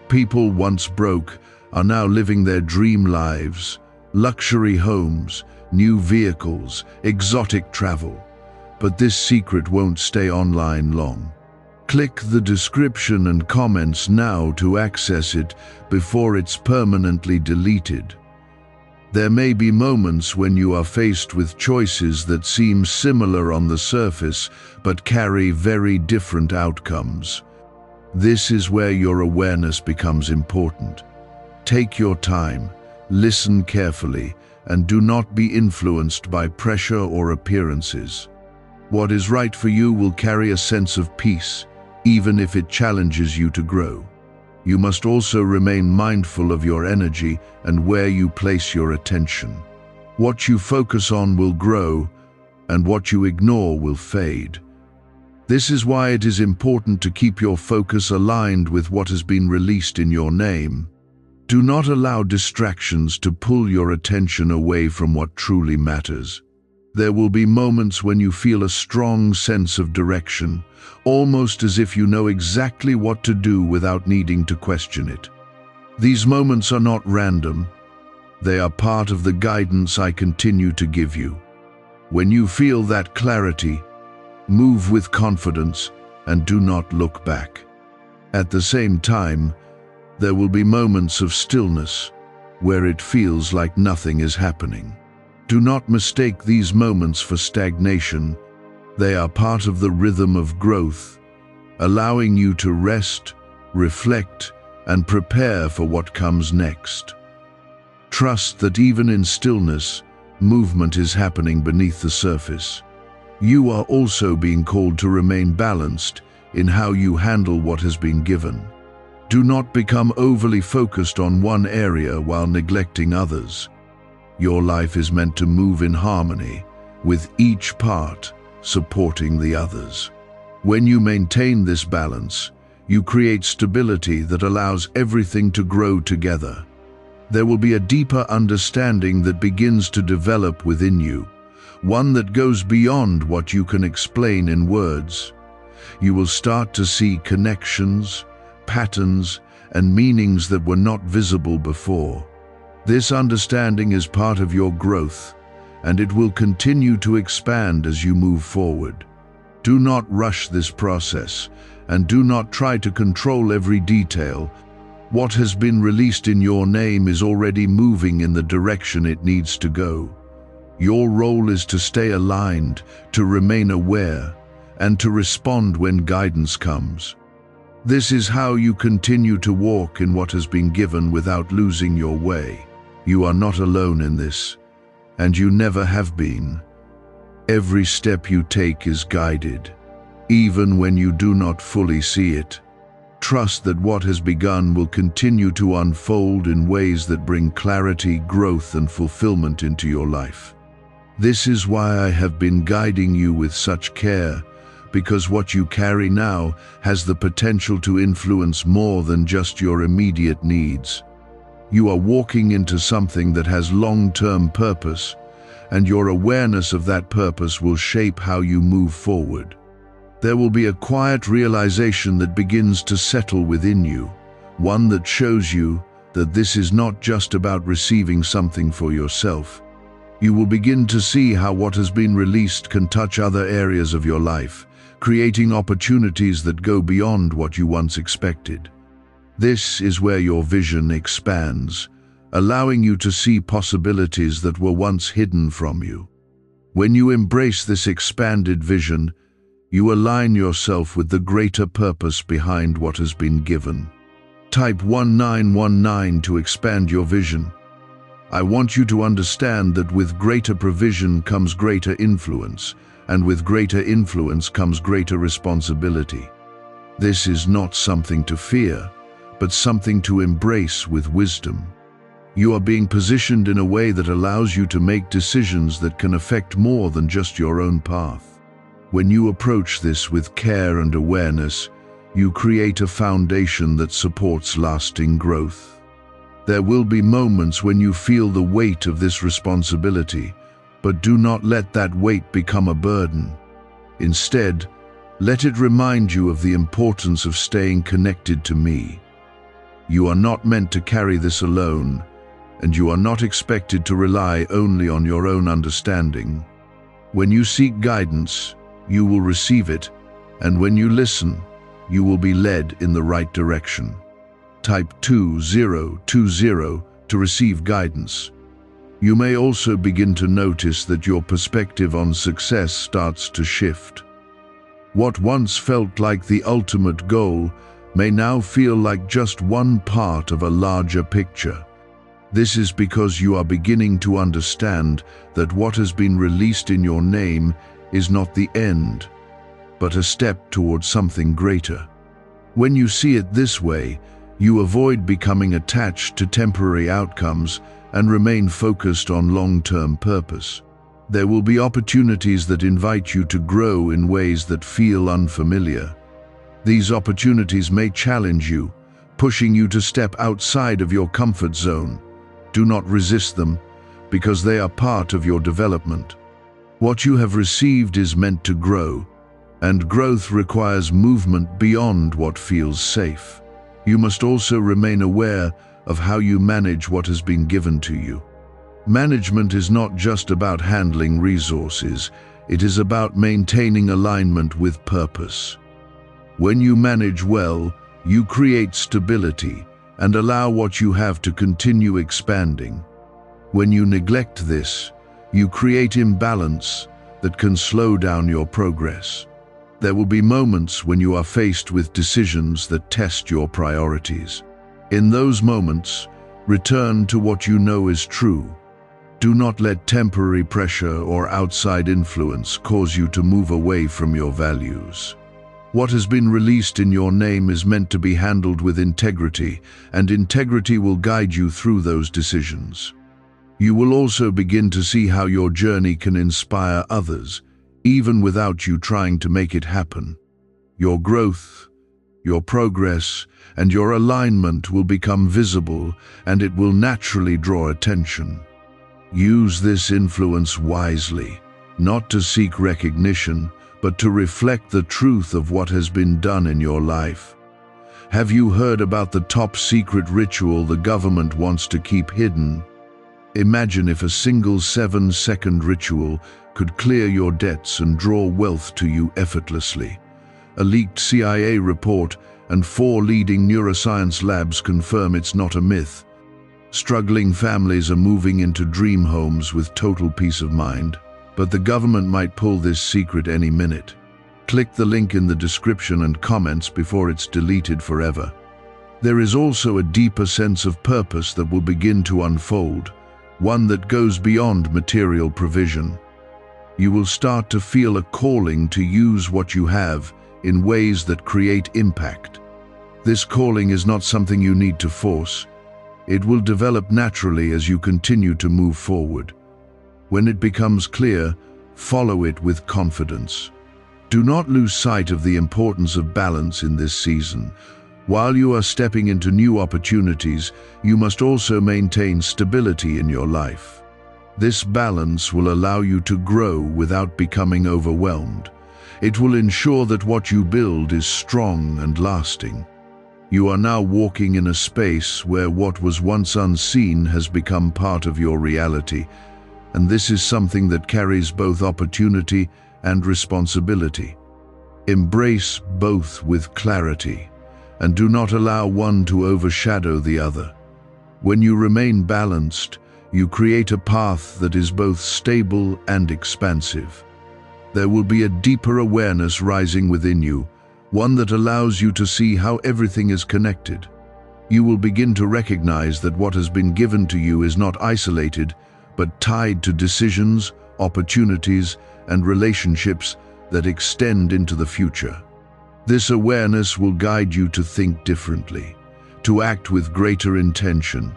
People once broke are now living their dream lives. Luxury homes, new vehicles, exotic travel. But this secret won't stay online long. Click the description and comments now to access it before it's permanently deleted. There may be moments when you are faced with choices that seem similar on the surface but carry very different outcomes. This is where your awareness becomes important. Take your time, listen carefully, and do not be influenced by pressure or appearances. What is right for you will carry a sense of peace, even if it challenges you to grow. You must also remain mindful of your energy and where you place your attention. What you focus on will grow, and what you ignore will fade. This is why it is important to keep your focus aligned with what has been released in your name. Do not allow distractions to pull your attention away from what truly matters. There will be moments when you feel a strong sense of direction, almost as if you know exactly what to do without needing to question it. These moments are not random. They are part of the guidance I continue to give you. When you feel that clarity, move with confidence and do not look back. At the same time, there will be moments of stillness where it feels like nothing is happening. Do not mistake these moments for stagnation. They are part of the rhythm of growth, allowing you to rest, reflect, and prepare for what comes next. Trust that even in stillness, movement is happening beneath the surface. You are also being called to remain balanced in how you handle what has been given. Do not become overly focused on one area while neglecting others. Your life is meant to move in harmony, with each part supporting the others. When you maintain this balance, you create stability that allows everything to grow together. There will be a deeper understanding that begins to develop within you, one that goes beyond what you can explain in words. You will start to see connections, patterns, and meanings that were not visible before. This understanding is part of your growth, and it will continue to expand as you move forward. Do not rush this process, and do not try to control every detail. What has been released in your name is already moving in the direction it needs to go. Your role is to stay aligned, to remain aware, and to respond when guidance comes. This is how you continue to walk in what has been given without losing your way. You are not alone in this, and you never have been. Every step you take is guided, even when you do not fully see it. Trust that what has begun will continue to unfold in ways that bring clarity, growth, and fulfillment into your life. This is why I have been guiding you with such care, because what you carry now has the potential to influence more than just your immediate needs. You are walking into something that has long-term purpose, and your awareness of that purpose will shape how you move forward. There will be a quiet realization that begins to settle within you, one that shows you that this is not just about receiving something for yourself. You will begin to see how what has been released can touch other areas of your life, creating opportunities that go beyond what you once expected. This is where your vision expands, allowing you to see possibilities that were once hidden from you. When you embrace this expanded vision, you align yourself with the greater purpose behind what has been given. Type 1919 to expand your vision. I want you to understand that with greater provision comes greater influence, and with greater influence comes greater responsibility. This is not something to fear, but something to embrace with wisdom. You are being positioned in a way that allows you to make decisions that can affect more than just your own path. When you approach this with care and awareness, you create a foundation that supports lasting growth. There will be moments when you feel the weight of this responsibility, but do not let that weight become a burden. Instead, let it remind you of the importance of staying connected to me. You are not meant to carry this alone, and you are not expected to rely only on your own understanding. When you seek guidance, you will receive it, and when you listen, you will be led in the right direction. Type 2020 to receive guidance. You may also begin to notice that your perspective on success starts to shift. What once felt like the ultimate goal may now feel like just one part of a larger picture. This is because you are beginning to understand that what has been released in your name is not the end, but a step towards something greater. When you see it this way, you avoid becoming attached to temporary outcomes and remain focused on long-term purpose. There will be opportunities that invite you to grow in ways that feel unfamiliar. These opportunities may challenge you, pushing you to step outside of your comfort zone. Do not resist them, because they are part of your development. What you have received is meant to grow, and growth requires movement beyond what feels safe. You must also remain aware of how you manage what has been given to you. Management is not just about handling resources, it is about maintaining alignment with purpose. When you manage well, you create stability and allow what you have to continue expanding. When you neglect this, you create imbalance that can slow down your progress. There will be moments when you are faced with decisions that test your priorities. In those moments, return to what you know is true. Do not let temporary pressure or outside influence cause you to move away from your values. What has been released in your name is meant to be handled with integrity, and integrity will guide you through those decisions. You will also begin to see how your journey can inspire others, even without you trying to make it happen. Your growth, your progress, and your alignment will become visible, and it will naturally draw attention. Use this influence wisely, not to seek recognition, but to reflect the truth of what has been done in your life. Have you heard about the top secret ritual the government wants to keep hidden? Imagine if a single 7-second ritual could clear your debts and draw wealth to you effortlessly. A leaked CIA report and 4 leading neuroscience labs confirm it's not a myth. Struggling families are moving into dream homes with total peace of mind, but the government might pull this secret any minute. Click the link in the description and comments before it's deleted forever. There is also a deeper sense of purpose that will begin to unfold, one that goes beyond material provision. You will start to feel a calling to use what you have in ways that create impact. This calling is not something you need to force. It will develop naturally as you continue to move forward. When it becomes clear, follow it with confidence. Do not lose sight of the importance of balance in this season. While you are stepping into new opportunities, you must also maintain stability in your life. This balance will allow you to grow without becoming overwhelmed. It will ensure that what you build is strong and lasting. You are now walking in a space where what was once unseen has become part of your reality, and this is something that carries both opportunity and responsibility. Embrace both with clarity, and do not allow one to overshadow the other. When you remain balanced, you create a path that is both stable and expansive. There will be a deeper awareness rising within you, one that allows you to see how everything is connected. You will begin to recognize that what has been given to you is not isolated, but tied to decisions, opportunities, and relationships that extend into the future. This awareness will guide you to think differently, to act with greater intention,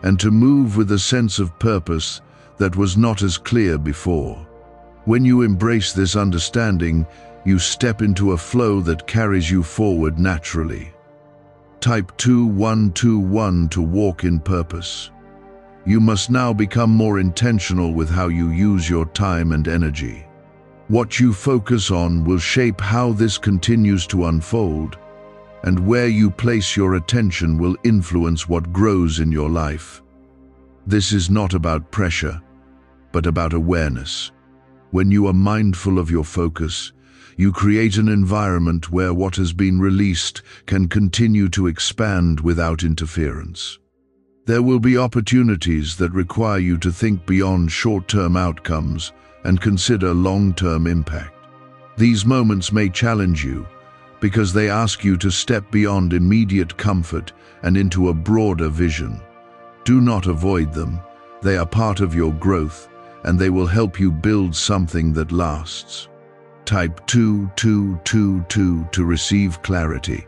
and to move with a sense of purpose that was not as clear before. When you embrace this understanding, you step into a flow that carries you forward naturally. Type 2121 to walk in purpose. You must now become more intentional with how you use your time and energy. What you focus on will shape how this continues to unfold, and where you place your attention will influence what grows in your life. This is not about pressure, but about awareness. When you are mindful of your focus, you create an environment where what has been released can continue to expand without interference. There will be opportunities that require you to think beyond short-term outcomes and consider long-term impact. These moments may challenge you because they ask you to step beyond immediate comfort and into a broader vision. Do not avoid them. They are part of your growth, and they will help you build something that lasts. Type 2222 to receive clarity.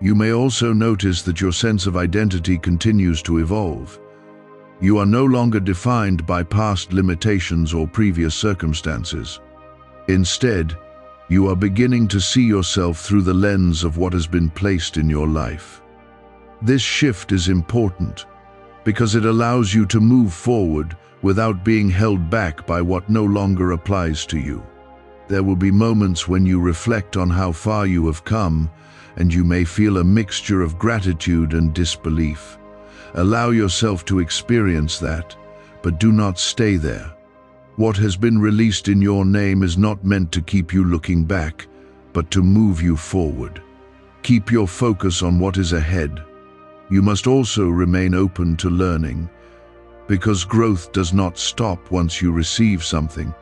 You may also notice that your sense of identity continues to evolve. You are no longer defined by past limitations or previous circumstances. Instead, you are beginning to see yourself through the lens of what has been placed in your life. This shift is important because it allows you to move forward without being held back by what no longer applies to you. There will be moments when you reflect on how far you have come, and you may feel a mixture of gratitude and disbelief. Allow yourself to experience that, but do not stay there. What has been released in your name is not meant to keep you looking back, but to move you forward. Keep your focus on what is ahead. You must also remain open to learning, because growth does not stop once you receive something.